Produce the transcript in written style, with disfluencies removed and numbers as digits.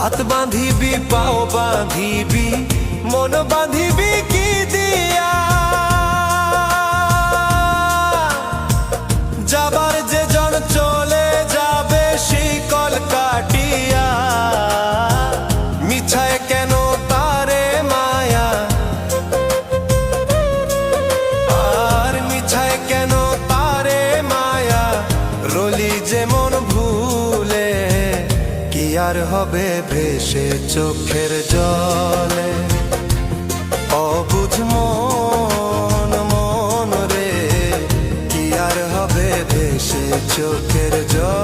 হাত বাঁধিবি পাও বাঁধিবি মন বাঁধিবি কি দিয়া যাবার যে জন চলে যাবে শিকল কাটিয়া মিছায় কেন তারে মায়া আর মিছায় কেন তারে মায়া রলি যেমন ভুলে কি আর হবে ভেসে চোখের জলে অবুঝ মন মন রে কি আর হবে ভেসে চোখের জলে